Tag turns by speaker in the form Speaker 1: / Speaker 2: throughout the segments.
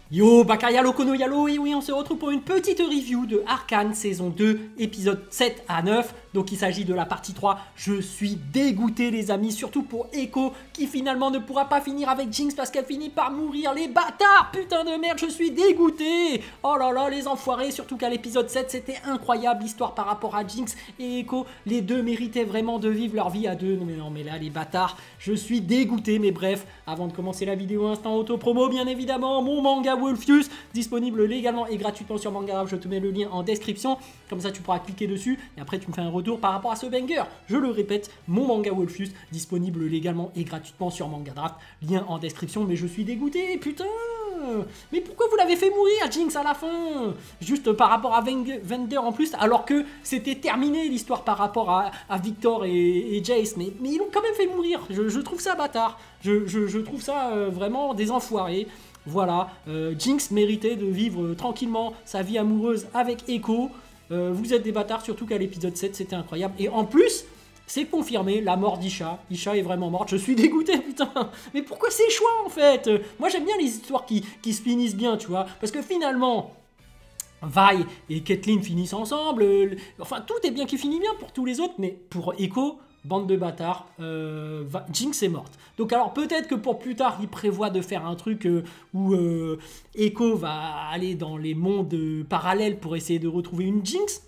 Speaker 1: Yo, Bakaya Lokono Yalo, et oui, on se retrouve pour une petite review de Arcane saison 2, épisode 7 à 9. Donc il s'agit de la partie 3. Je suis dégoûté les amis, surtout pour Echo, qui finalement ne pourra pas finir avec Jinx parce qu'elle finit par mourir. Les bâtards, putain de merde, je suis dégoûté. Oh là là, les enfoirés, surtout qu'à l'épisode 7, c'était incroyable l'histoire par rapport à Jinx et Echo. Les deux méritaient vraiment de vivre leur vie à deux. Non mais là, les bâtards, je suis dégoûté. Mais bref, avant de commencer la vidéo, instant auto-promo, bien évidemment, mon manga Wolfius, disponible légalement et gratuitement sur Manga Grave. Je te mets le lien en description, comme ça tu pourras cliquer dessus et après tu me fais un retour par rapport à ce banger. Je le répète, mon manga Wolfius, disponible légalement et gratuitement sur Manga Draft, lien en description. Mais je suis dégoûté, putain. Mais pourquoi vous l'avez fait mourir Jinx à la fin? Juste par rapport à Vander en plus, alors que c'était terminé l'histoire par rapport à Victor et Jace. Mais ils l'ont quand même fait mourir. Je trouve ça bâtard. Je trouve ça vraiment des enfoirés. Voilà, Jinx méritait de vivre tranquillement sa vie amoureuse avec Echo. Vous êtes des bâtards, surtout qu'à l'épisode 7, c'était incroyable. Et en plus, c'est confirmé, la mort d'Isha. Isha est vraiment morte, je suis dégoûté, putain. Mais pourquoi ces choix, en fait? Moi, j'aime bien les histoires qui se finissent bien, tu vois. Parce que finalement, Vi et Caitlyn finissent ensemble. Enfin, tout est bien qui finit bien pour tous les autres. Mais pour Echo, bande de bâtards, Jinx est morte. Donc alors peut-être que pour plus tard, il prévoit de faire un truc où Echo va aller dans les mondes parallèles pour essayer de retrouver une Jinx.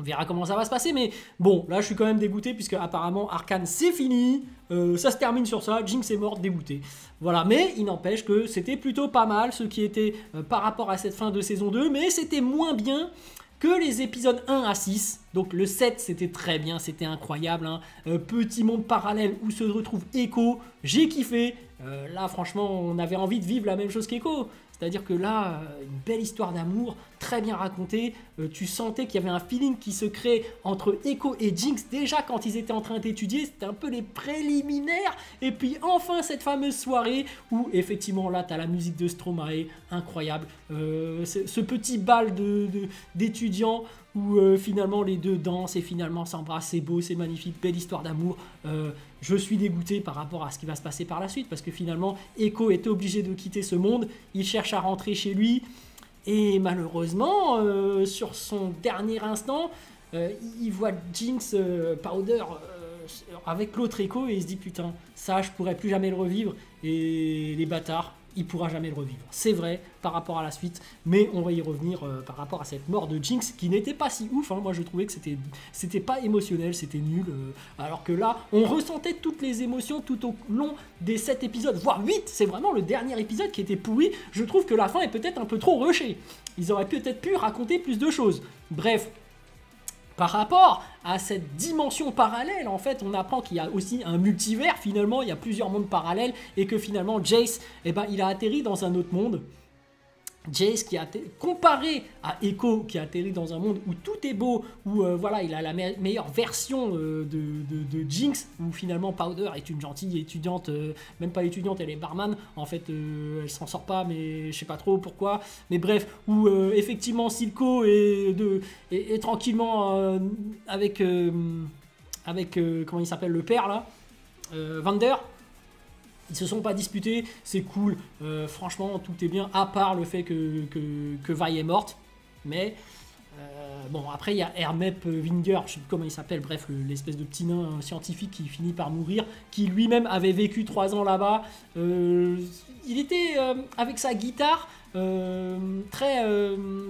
Speaker 1: On verra comment ça va se passer, mais bon, là je suis quand même dégoûté puisque apparemment Arcane c'est fini, ça se termine sur ça, Jinx est morte, dégoûté. Voilà, mais il n'empêche que c'était plutôt pas mal ce qui était par rapport à cette fin de saison 2, mais c'était moins bien que les épisodes 1 à 6. Donc le 7 c'était très bien, c'était incroyable, hein. Petit monde parallèle où se retrouve Echo, j'ai kiffé. Là franchement on avait envie de vivre la même chose qu'Echo. C'est-à-dire que là, une belle histoire d'amour, très bien racontée. Tu sentais qu'il y avait un feeling qui se créait entre Echo et Jinx. Déjà, quand ils étaient en train d'étudier, c'était un peu les préliminaires. Et puis enfin, cette fameuse soirée où, effectivement, là, tu as la musique de Stromae, incroyable. Ce petit bal d'étudiants où finalement les deux dansent et finalement s'embrassent. C'est beau, c'est magnifique, belle histoire d'amour. Je suis dégoûté par rapport à ce qui va se passer par la suite parce que finalement Echo est obligé de quitter ce monde, il cherche à rentrer chez lui et malheureusement sur son dernier instant il voit Jinx Powder avec l'autre Echo et il se dit putain ça je pourrais plus jamais le revivre et les bâtards il pourra jamais le revivre. C'est vrai par rapport à la suite, mais on va y revenir par rapport à cette mort de Jinx qui n'était pas si ouf, hein. Moi je trouvais que c'était pas émotionnel, c'était nul, alors que là on ressentait toutes les émotions tout au long des 7 épisodes, voire 8, c'est vraiment le dernier épisode qui était pourri. Je trouve que la fin est peut-être un peu trop rushée, ils auraient peut-être pu raconter plus de choses. Bref, par rapport à cette dimension parallèle, en fait, on apprend qu'il y a aussi un multivers, finalement, il y a plusieurs mondes parallèles, et que finalement, Jace, eh ben, il a atterri dans un autre monde. Jace qui a comparé à Echo qui a atterri dans un monde où tout est beau, où voilà, il a la meilleure version de Jinx, où finalement Powder est une gentille étudiante, même pas étudiante, elle est barman, en fait elle s'en sort pas mais je sais pas trop pourquoi, mais bref, où effectivement Silco est tranquillement avec comment il s'appelle le père là, Vander. Ils se sont pas disputés, c'est cool, franchement tout est bien, à part le fait que Vi est morte, mais bon après il y a Hermep Winger, je sais plus comment il s'appelle, bref l'espèce de petit nain scientifique qui finit par mourir, qui lui-même avait vécu 3 ans là-bas, il était avec sa guitare, très,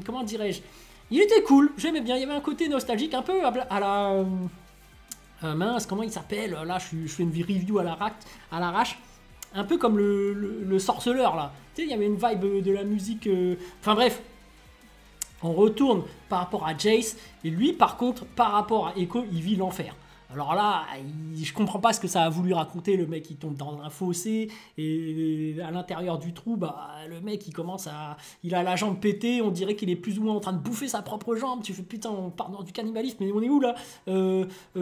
Speaker 1: comment dirais-je, il était cool, j'aimais bien, il y avait un côté nostalgique, un peu à la... mince, comment il s'appelle, là je fais une review à l'arrache, un peu comme le sorceleur là, tu sais il y avait une vibe de la musique, enfin bref, on retourne par rapport à Jace, et lui par contre par rapport à Echo il vit l'enfer. Alors là, je comprends pas ce que ça a voulu raconter, le mec il tombe dans un fossé, et à l'intérieur du trou, bah, le mec il a la jambe pétée, on dirait qu'il est plus ou moins en train de bouffer sa propre jambe, tu fais putain on part dans du cannibalisme, mais on est où là,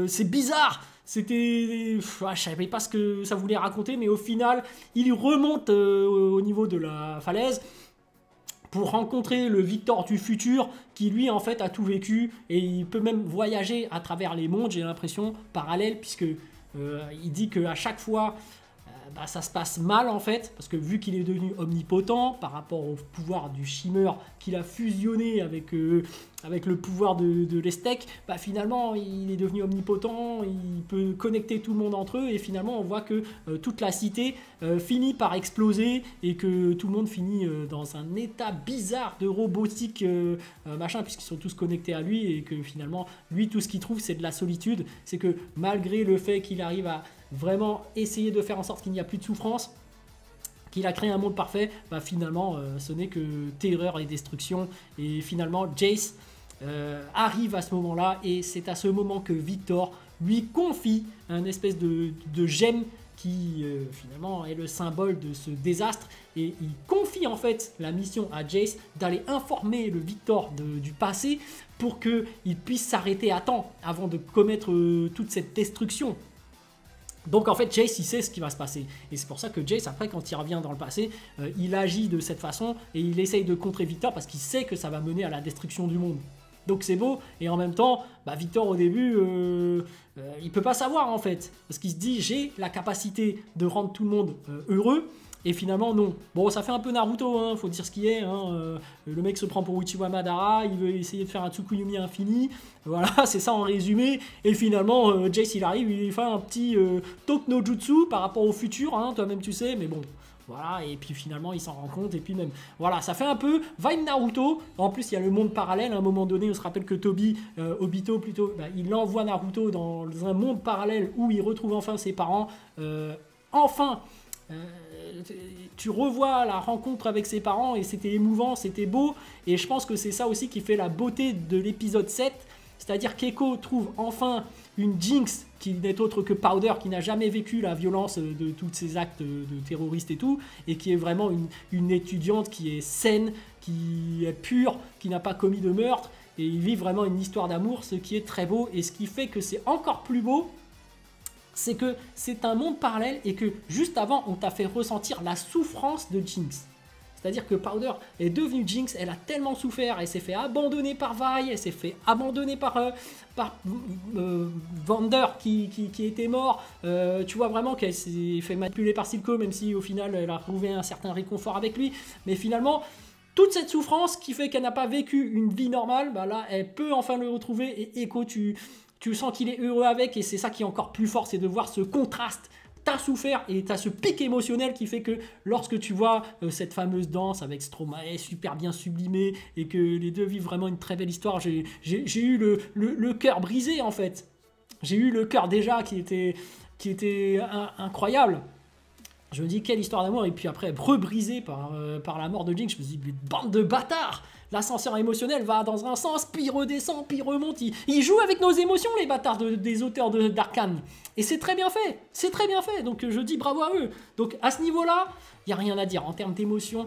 Speaker 1: c'est bizarre, c'était, je savais pas ce que ça voulait raconter, mais au final, il remonte au niveau de la falaise, pour rencontrer le Victor du futur qui lui en fait a tout vécu et il peut même voyager à travers les mondes, j'ai l'impression, parallèles, puisque il dit qu'à chaque fois bah, ça se passe mal en fait, parce que vu qu'il est devenu omnipotent par rapport au pouvoir du Shimmer qu'il a fusionné avec le pouvoir de l'Estec, bah, finalement il est devenu omnipotent, il peut connecter tout le monde entre eux et finalement on voit que toute la cité finit par exploser et que tout le monde finit dans un état bizarre de robotique machin, puisqu'ils sont tous connectés à lui et que finalement lui tout ce qu'il trouve c'est de la solitude. C'est que malgré le fait qu'il arrive à vraiment essayer de faire en sorte qu'il n'y a plus de souffrance, qu'il a créé un monde parfait, bah finalement ce n'est que terreur et destruction. Et finalement Jace arrive à ce moment-là et c'est à ce moment que Victor lui confie un espèce de gemme qui finalement est le symbole de ce désastre, et il confie en fait la mission à Jace d'aller informer le Victor du passé pour qu'il puisse s'arrêter à temps avant de commettre toute cette destruction. Donc en fait Jace il sait ce qui va se passer, et c'est pour ça que Jace après quand il revient dans le passé il agit de cette façon et il essaye de contrer Victor parce qu'il sait que ça va mener à la destruction du monde. Donc c'est beau, et en même temps bah, Victor au début il peut pas savoir en fait, parce qu'il se dit j'ai la capacité de rendre tout le monde heureux. Et finalement non. Bon, ça fait un peu Naruto, hein, faut dire ce qui est. Hein. Le mec se prend pour Uchiwa Madara, il veut essayer de faire un Tsukuyomi infini. Voilà, c'est ça en résumé. Et finalement, Jace il arrive, il fait un petit Talk no Jutsu par rapport au futur, hein, toi-même tu sais, mais bon. Voilà, et puis finalement il s'en rend compte, et puis même, voilà, ça fait un peu vibe Naruto. En plus il y a le monde parallèle, à un moment donné on se rappelle que Obito plutôt, bah, il envoie Naruto dans un monde parallèle où il retrouve enfin ses parents. Enfin tu revois la rencontre avec ses parents et c'était émouvant, c'était beau, et je pense que c'est ça aussi qui fait la beauté de l'épisode 7, c'est-à-dire qu'Echo trouve enfin une Jinx qui n'est autre que Powder, qui n'a jamais vécu la violence de tous ces actes de terroristes et tout, et qui est vraiment une étudiante qui est saine, qui est pure, qui n'a pas commis de meurtre, et ils vivent vraiment une histoire d'amour, ce qui est très beau, et ce qui fait que c'est encore plus beau, c'est que c'est un monde parallèle et que juste avant, on t'a fait ressentir la souffrance de Jinx. C'est-à-dire que Powder est devenue Jinx, elle a tellement souffert, elle s'est fait abandonner par Vi, elle s'est fait abandonner par Vander qui était mort. Tu vois vraiment qu'elle s'est fait manipuler par Silco, même si au final elle a trouvé un certain réconfort avec lui. Mais finalement, toute cette souffrance qui fait qu'elle n'a pas vécu une vie normale, bah là, elle peut enfin le retrouver. Et Echo, tu sens qu'il est heureux avec, et c'est ça qui est encore plus fort, c'est de voir ce contraste. T'as souffert et t'as ce pic émotionnel qui fait que lorsque tu vois cette fameuse danse avec Stromae super bien sublimée et que les deux vivent vraiment une très belle histoire, j'ai eu le cœur brisé en fait. J'ai eu le cœur déjà qui était incroyable. Je me dis quelle histoire d'amour, et puis après rebrisé par la mort de Jinx, je me dis mais bande de bâtards. L'ascenseur émotionnel va dans un sens, puis redescend, puis remonte. Ils jouent avec nos émotions, les bâtards des auteurs d'Arcane. Et c'est très bien fait, c'est très bien fait. Donc je dis bravo à eux. Donc à ce niveau-là, il n'y a rien à dire. En termes d'émotion,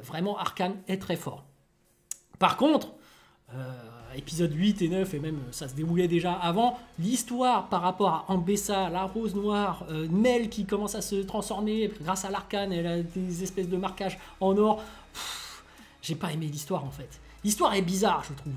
Speaker 1: vraiment Arcane est très fort. Par contre, épisode 8 et 9, et même ça se déroulait déjà avant, l'histoire par rapport à Ambessa, la Rose Noire, Mel qui commence à se transformer grâce à l'Arcane, elle a des espèces de marquages en or. J'ai pas aimé l'histoire en fait. L'histoire est bizarre, je trouve.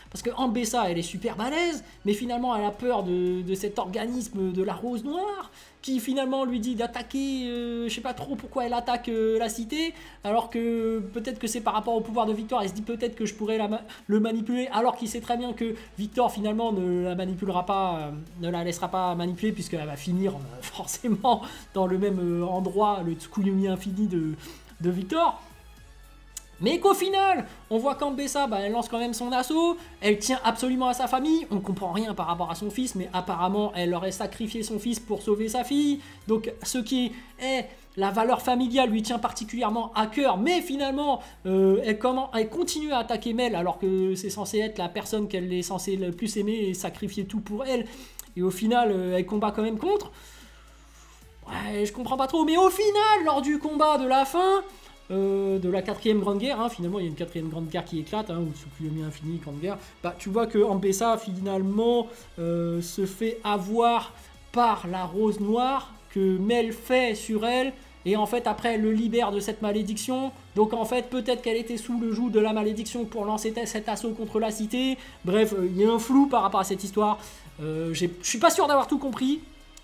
Speaker 1: Parce que Ambessa, elle est super balèze, mais finalement elle a peur de cet organisme de la Rose Noire, qui finalement lui dit d'attaquer, je sais pas trop pourquoi elle attaque la cité, alors que peut-être que c'est par rapport au pouvoir de Victor, elle se dit peut-être que je pourrais le manipuler, alors qu'il sait très bien que Victor finalement ne la manipulera pas, ne la laissera pas manipuler, puisqu'elle va finir forcément dans le même endroit, le Tsukuyomi infini de Victor. Mais qu'au final, on voit qu'Ambessa, elle lance quand même son assaut, elle tient absolument à sa famille, on comprend rien par rapport à son fils, mais apparemment elle aurait sacrifié son fils pour sauver sa fille, donc ce qui est la valeur familiale lui tient particulièrement à cœur, mais finalement elle continue à attaquer Mel alors que c'est censé être la personne qu'elle est censée le plus aimer et sacrifier tout pour elle, et au final elle combat quand même contre. Ouais, je comprends pas trop, mais au final, lors du combat de la fin, de la 4e Grande Guerre, hein, finalement il y a une 4e Grande Guerre qui éclate, hein, ou Tsukuyomi Infini, Grande Guerre, tu vois que Ambessa finalement se fait avoir par la Rose Noire, que Mel fait sur elle, et en fait après elle le libère de cette malédiction, donc en fait peut-être qu'elle était sous le joug de la malédiction pour lancer cet assaut contre la cité, bref, il y a un flou par rapport à cette histoire, je suis pas sûr d'avoir tout compris,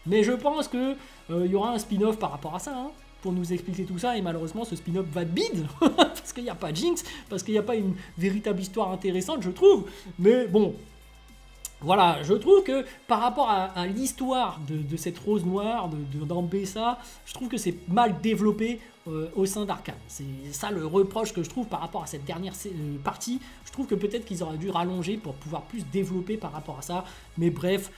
Speaker 1: mais je pense que il y aura un spin-off par rapport à ça, hein, pour nous expliquer tout ça, et malheureusement ce spin-off va de bide, parce qu'il n'y a pas de Jinx, parce qu'il n'y a pas une véritable histoire intéressante, je trouve, mais bon... Voilà, je trouve que par rapport à l'histoire de cette rose noire, d'Ambessa, je trouve que c'est mal développé au sein d'Arcane. C'est ça le reproche que je trouve par rapport à cette dernière partie. Je trouve que peut-être qu'ils auraient dû rallonger pour pouvoir plus développer par rapport à ça. Mais bref,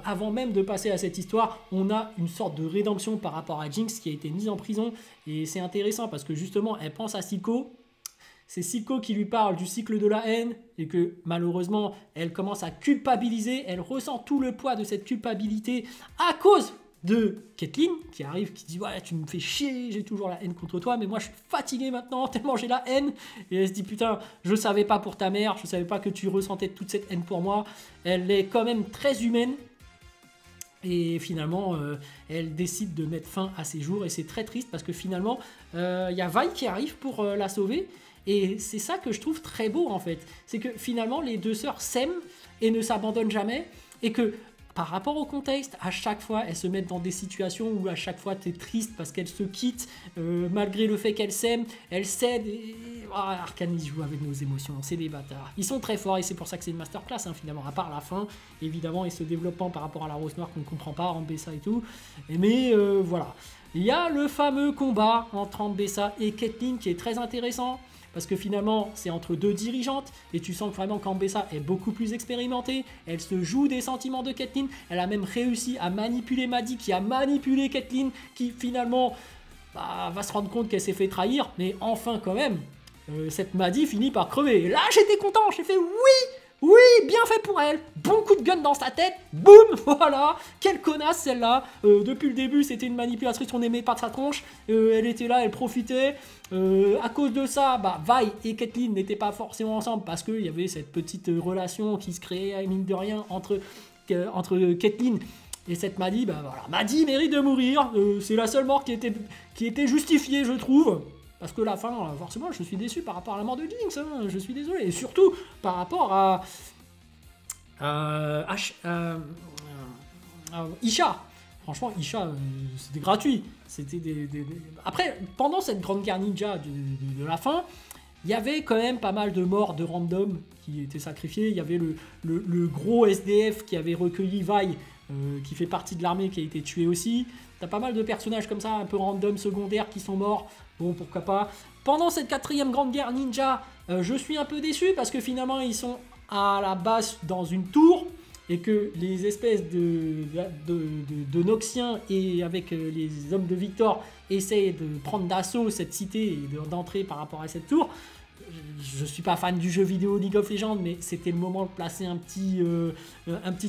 Speaker 1: avant même de passer à cette histoire, on a une sorte de rédemption par rapport à Jinx qui a été mise en prison. Et c'est intéressant parce que justement, elle pense à Sicko. C'est Sicko qui lui parle du cycle de la haine et que malheureusement, elle commence à culpabiliser. Elle ressent tout le poids de cette culpabilité à cause de Caitlyn qui arrive, qui dit « Ouais, tu me fais chier, j'ai toujours la haine contre toi, mais moi je suis fatigué maintenant, tellement j'ai la haine. » Et elle se dit « Putain, je savais pas pour ta mère, je savais pas que tu ressentais toute cette haine pour moi. » Elle est quand même très humaine. Et finalement, elle décide de mettre fin à ses jours. Et c'est très triste parce que finalement, y a Vi qui arrive pour la sauver. Et c'est ça que je trouve très beau en fait. C'est que finalement les deux sœurs s'aiment et ne s'abandonnent jamais. Et que par rapport au contexte, à chaque fois elles se mettent dans des situations où à chaque fois t'es triste parce qu'elles se quittent. Malgré le fait qu'elles s'aiment, elles cèdent. Et... Arcane ils jouent avec nos émotions, c'est des bâtards. Ils sont très forts et c'est pour ça que c'est une masterclass hein, finalement. À part la fin, évidemment, et ce développement par rapport à la rose noire qu'on ne comprend pas, Ambessa et tout. Mais voilà. Il y a le fameux combat entre Ambessa et Caitlyn qui est très intéressant. Parce que finalement, c'est entre deux dirigeantes et tu sens vraiment qu'Ambessa est beaucoup plus expérimentée. Elle se joue des sentiments de Caitlyn. Elle a même réussi à manipuler Maddie qui a manipulé Caitlyn qui finalement va se rendre compte qu'elle s'est fait trahir. Mais enfin quand même, cette Maddie finit par crever. Et là, j'étais content. J'ai fait oui! Oui, bien fait pour elle. Bon coup de gun dans sa tête. Boum, voilà. Quelle connasse celle-là. Depuis le début, c'était une manipulatrice, on n'aimait pas de sa tronche. Elle était là, elle profitait. À cause de ça, Vi et Caitlyn n'étaient pas forcément ensemble parce qu'il y avait cette petite relation qui se créait, mine de rien, entre Caitlyn et cette Maddie. Voilà. Maddie mérite de mourir. C'est la seule mort qui était justifiée, je trouve. Parce que la fin, forcément, je suis déçu par rapport à la mort de Jinx, hein, je suis désolé. Et surtout, par rapport à Isha. Franchement, Isha, c'était gratuit. C'était Après, pendant cette grande guerre ninja de la fin, il y avait quand même pas mal de morts de random qui étaient sacrifiés. Il y avait le gros SDF qui avait recueilli Vi, qui fait partie de l'armée, qui a été tué aussi. T'as pas mal de personnages comme ça, un peu random, secondaires, qui sont morts. Bon, pourquoi pas. Pendant cette 4e grande guerre ninja, je suis un peu déçu parce que finalement, ils sont à la base dans une tour et que les espèces de Noxiens et avec les hommes de Victor essayent de prendre d'assaut cette cité et d'entrer par rapport à cette tour. Je suis pas fan du jeu vidéo League of Legends, mais c'était le moment de placer un petit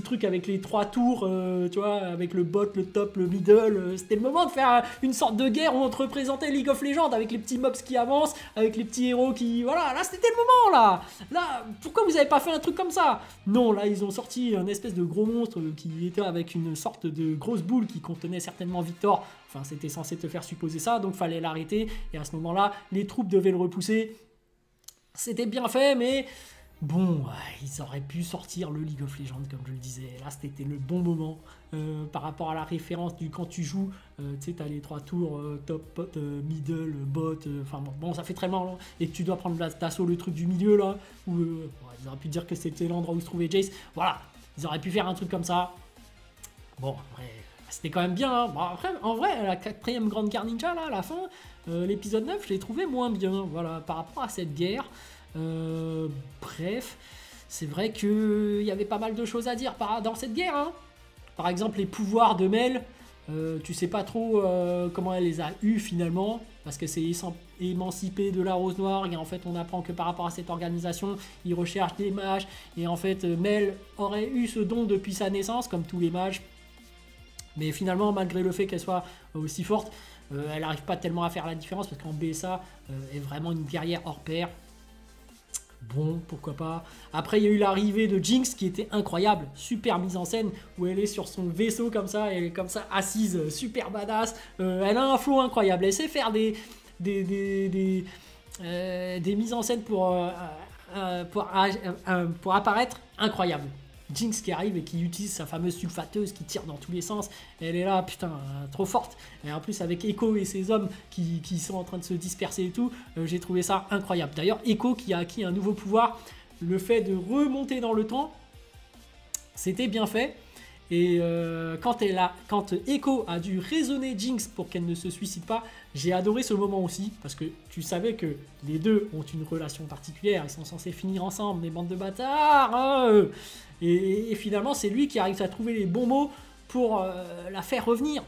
Speaker 1: truc avec les 3 tours, tu vois, avec le bot, le top, le middle. C'était le moment de faire une sorte de guerre où on te représentait League of Legends avec les petits mobs qui avancent, avec les petits héros qui... Voilà, là c'était le moment, là. Là, pourquoi vous avez pas fait un truc comme ça? Non, là ils ont sorti un espèce de gros monstre qui était avec une sorte de grosse boule qui contenait certainement Victor. Enfin, c'était censé te faire supposer ça, donc fallait l'arrêter. Et à ce moment-là, les troupes devaient le repousser. C'était bien fait, mais bon, ils auraient pu sortir le League of Legends, comme je le disais. Là, c'était le bon moment par rapport à la référence du quand tu joues. Tu sais, tu as les 3 tours, top, bot, middle, bot. Enfin bon, ça fait très mal. Hein, et que tu dois prendre d'assaut le truc du milieu, là. Où ils auraient pu dire que c'était l'endroit où se trouvait Jace. Voilà, ils auraient pu faire un truc comme ça. Bon, après, c'était quand même bien. Hein. Bon, après, en vrai, la 4e grande guerre ninja, là, à la fin... l'épisode 9, je l'ai trouvé moins bien, voilà, par rapport à cette guerre. Bref, c'est vrai qu'il y avait pas mal de choses à dire dans cette guerre. Hein. Par exemple, les pouvoirs de Mel, tu sais pas trop comment elle les a eus finalement, parce que c'est émancipé de la Rose Noire, et en fait on apprend que par rapport à cette organisation, ils recherchent des mages, et en fait Mel aurait eu ce don depuis sa naissance, comme tous les mages. Mais finalement, malgré le fait qu'elle soit aussi forte, elle n'arrive pas tellement à faire la différence parce qu'Ambessa est vraiment une guerrière hors pair. Bon, pourquoi pas. Après, il y a eu l'arrivée de Jinx qui était incroyable. Super mise en scène où elle est sur son vaisseau comme ça, elle est comme ça assise, super badass. Elle a un flow incroyable. Elle sait faire des mises en scène pour apparaître incroyables. Jinx qui arrive et qui utilise sa fameuse sulfateuse qui tire dans tous les sens. Elle est là, putain, trop forte. Et en plus avec Echo et ses hommes qui sont en train de se disperser et tout, j'ai trouvé ça incroyable. D'ailleurs, Echo qui a acquis un nouveau pouvoir, le fait de remonter dans le temps, c'était bien fait. Et quand Echo a dû raisonner Jinx pour qu'elle ne se suicide pas, j'ai adoré ce moment aussi, parce que tu savais que les deux ont une relation particulière, ils sont censés finir ensemble, des bandes de bâtards, hein, et finalement c'est lui qui arrive à trouver les bons mots pour la faire revenir.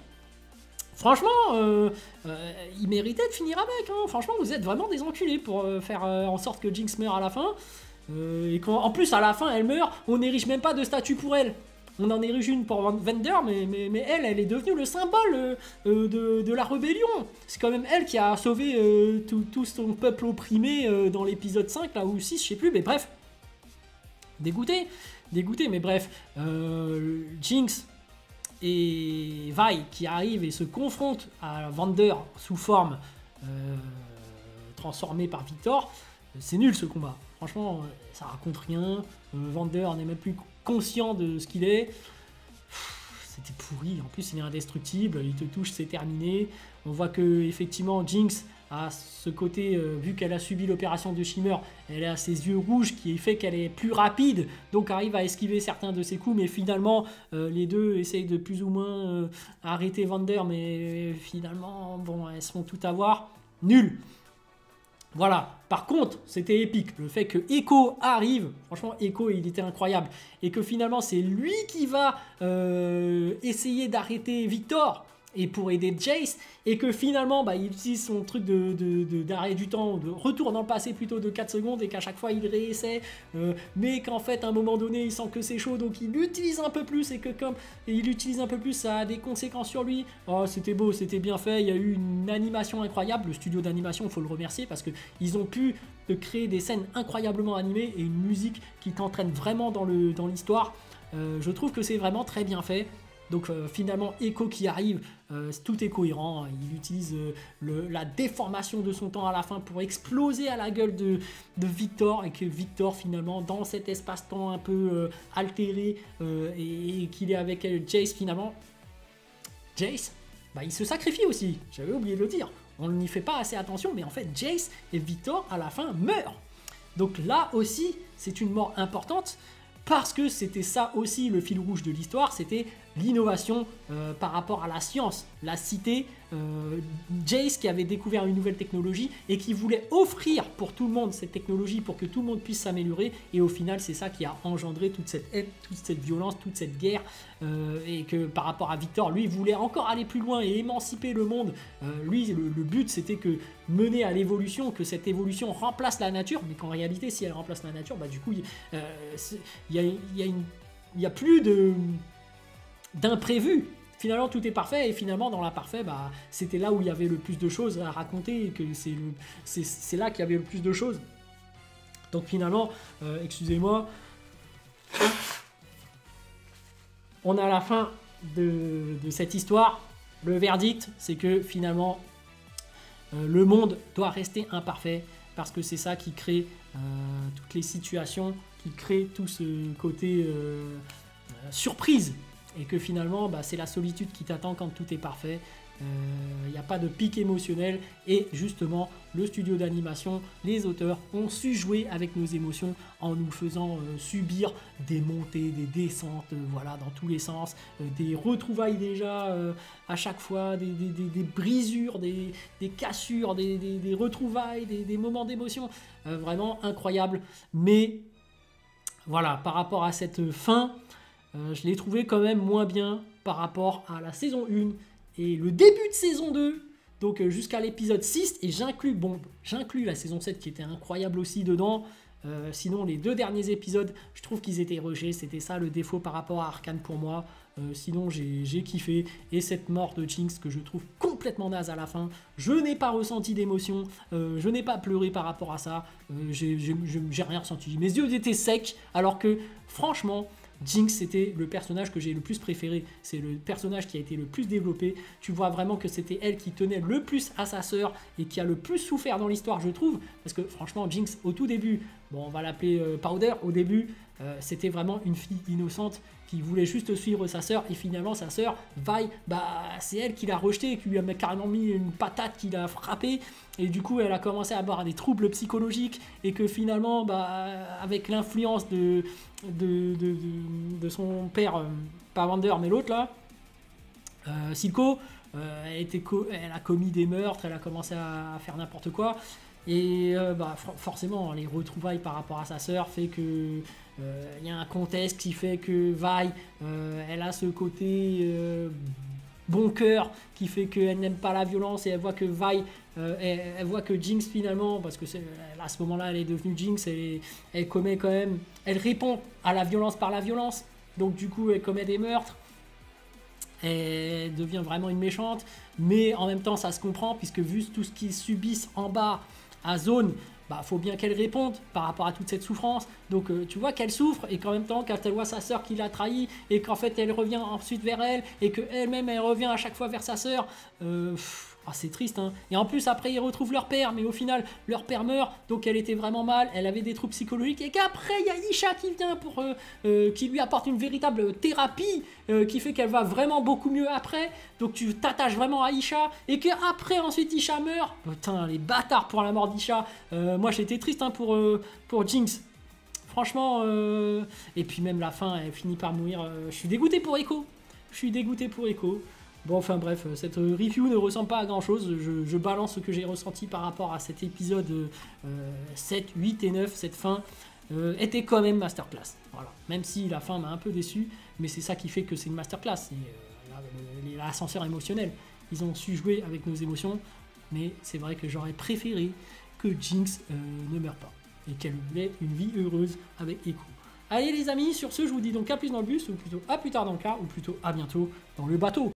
Speaker 1: Franchement, il méritait de finir avec, hein. Franchement vous êtes vraiment des enculés pour faire en sorte que Jinx meure à la fin, et qu'en plus à la fin elle meurt, on n'érige même pas de statue pour elle. On en érige une pour Vander, mais elle est devenue le symbole de la rébellion. C'est quand même elle qui a sauvé tout son peuple opprimé dans l'épisode 5, là, ou 6, je sais plus, mais bref. Dégoûté, mais bref. Jinx et Vi qui arrivent et se confrontent à Vander sous forme transformée par Victor. C'est nul ce combat. Franchement, ça raconte rien. Vander n'est même plus conscient de ce qu'il est. C'était pourri. En plus, il est indestructible. Il te touche, c'est terminé. On voit que effectivement, Jinx a ce côté, vu qu'elle a subi l'opération de Shimmer, elle a ses yeux rouges qui fait qu'elle est plus rapide, donc arrive à esquiver certains de ses coups. Mais finalement, les deux essayent de plus ou moins arrêter Vander, mais finalement, bon, elles se font tout avoir. Nul. Voilà, par contre, c'était épique, le fait que Echo arrive, franchement Echo il était incroyable, et que finalement c'est lui qui va essayer d'arrêter Victor, et pour aider Jace, et que finalement il utilise son truc d'arrêt du temps, de retour dans le passé plutôt de 4 secondes, et qu'à chaque fois il réessaie, mais qu'en fait à un moment donné il sent que c'est chaud, donc il l'utilise un peu plus, et que comme il l'utilise un peu plus, ça a des conséquences sur lui. Oh, c'était beau, c'était bien fait, il y a eu une animation incroyable, le studio d'animation, il faut le remercier, parce qu'ils ont pu créer des scènes incroyablement animées, et une musique qui t'entraîne vraiment dans l'histoire. Je trouve que c'est vraiment très bien fait. Donc finalement, Echo qui arrive, tout est cohérent. Il utilise la déformation de son temps à la fin pour exploser à la gueule de Victor, et que Victor finalement, dans cet espace-temps un peu altéré, et qu'il est avec Jace finalement, Jace, il se sacrifie aussi. J'avais oublié de le dire. On n'y fait pas assez attention, mais en fait Jace et Victor à la fin meurent. Donc là aussi, c'est une mort importante. Parce que c'était ça aussi le fil rouge de l'histoire, c'était l'innovation par rapport à la science, la cité, Jace qui avait découvert une nouvelle technologie et qui voulait offrir pour tout le monde cette technologie pour que tout le monde puisse s'améliorer, et au final c'est ça qui a engendré toute cette haine, toute cette violence, toute cette guerre, et que par rapport à Victor, lui voulait encore aller plus loin et émanciper le monde. Lui le but c'était que mener à l'évolution, que cette évolution remplace la nature, mais qu'en réalité si elle remplace la nature, du coup il y a plus d'imprévu. Finalement tout est parfait, et finalement dans l'imparfait c'était là où il y avait le plus de choses à raconter, et que c'est là qu'il y avait le plus de choses. Donc finalement, excusez-moi, on a la fin de cette histoire. Le verdict, c'est que finalement le monde doit rester imparfait, parce que c'est ça qui crée toutes les situations, qui crée tout ce côté surprise, et que finalement c'est la solitude qui t'attend quand tout est parfait. Il n'y a pas de pic émotionnel, et justement le studio d'animation, les auteurs ont su jouer avec nos émotions en nous faisant subir des montées, des descentes, voilà, dans tous les sens, des retrouvailles déjà à chaque fois, des brisures, des cassures, des retrouvailles, des moments d'émotion, vraiment incroyable. Mais voilà, par rapport à cette fin, je l'ai trouvé quand même moins bien par rapport à la saison 1 et le début de saison 2, donc jusqu'à l'épisode 6, et j'inclus la saison 7 qui était incroyable aussi dedans. Sinon les 2 derniers épisodes, je trouve qu'ils étaient rushés, c'était ça le défaut par rapport à Arcane pour moi. Sinon j'ai kiffé, et cette mort de Jinx que je trouve complètement naze à la fin, je n'ai pas ressenti d'émotion, je n'ai pas pleuré par rapport à ça, j'ai rien ressenti, mes yeux étaient secs, alors que franchement Jinx, c'était le personnage que j'ai le plus préféré, c'est le personnage qui a été le plus développé. Tu vois vraiment que c'était elle qui tenait le plus à sa sœur et qui a le plus souffert dans l'histoire, je trouve, parce que franchement Jinx au tout début, bon on va l'appeler Powder au début, c'était vraiment une fille innocente qui voulait juste suivre sa sœur, et finalement sa sœur, Vi, bah c'est elle qui l'a rejeté, qui lui a carrément mis une patate, qui l'a frappé, et du coup elle a commencé à avoir des troubles psychologiques, et que finalement, bah, avec l'influence de son père, pas Vander mais l'autre là, Silco, elle a commis des meurtres, elle a commencé à faire n'importe quoi. Et bah, forcément, les retrouvailles par rapport à sa sœur fait que y a un contexte qui fait que Vi, elle a ce côté bon cœur qui fait qu'elle n'aime pas la violence, et elle voit que Vi, elle voit que Jinx finalement, parce que à ce moment-là, elle est devenue Jinx, elle commet quand même, elle répond à la violence par la violence, donc du coup, elle commet des meurtres. Elle devient vraiment une méchante, mais en même temps ça se comprend, puisque vu tout ce qu'ils subissent en bas à Zone, bah faut bien qu'elle réponde par rapport à toute cette souffrance. Donc tu vois qu'elle souffre, et qu'en même temps quand elle voit sa sœur qui l'a trahi, et qu'en fait elle revient ensuite vers elle, et qu'elle-même elle revient à chaque fois vers sa sœur, c'est triste, hein. Et en plus après ils retrouvent leur père, mais au final leur père meurt, donc elle était vraiment mal, elle avait des troubles psychologiques, et qu'après il y a Isha qui vient pour qui lui apporte une véritable thérapie, qui fait qu'elle va vraiment beaucoup mieux après, donc tu t'attaches vraiment à Isha, et qu'après ensuite Isha meurt. Putain, les bâtards pour la mort d'Isha. Moi j'étais triste, hein, pour Jinx, franchement, et puis même la fin elle finit par mourir. Je suis dégoûté pour Echo, Bon, enfin bref, cette review ne ressemble pas à grand chose. Je balance ce que j'ai ressenti par rapport à cet épisode 7, 8 et 9. Cette fin était quand même masterclass. Voilà. Même si la fin m'a un peu déçu, mais c'est ça qui fait que c'est une masterclass. C'est l'ascenseur émotionnel. Ils ont su jouer avec nos émotions, mais c'est vrai que j'aurais préféré que Jinx ne meure pas et qu'elle ait une vie heureuse avec Echo. Allez les amis, sur ce, je vous dis donc à plus dans le bus, ou plutôt à plus tard dans le car, ou plutôt à bientôt dans le bateau.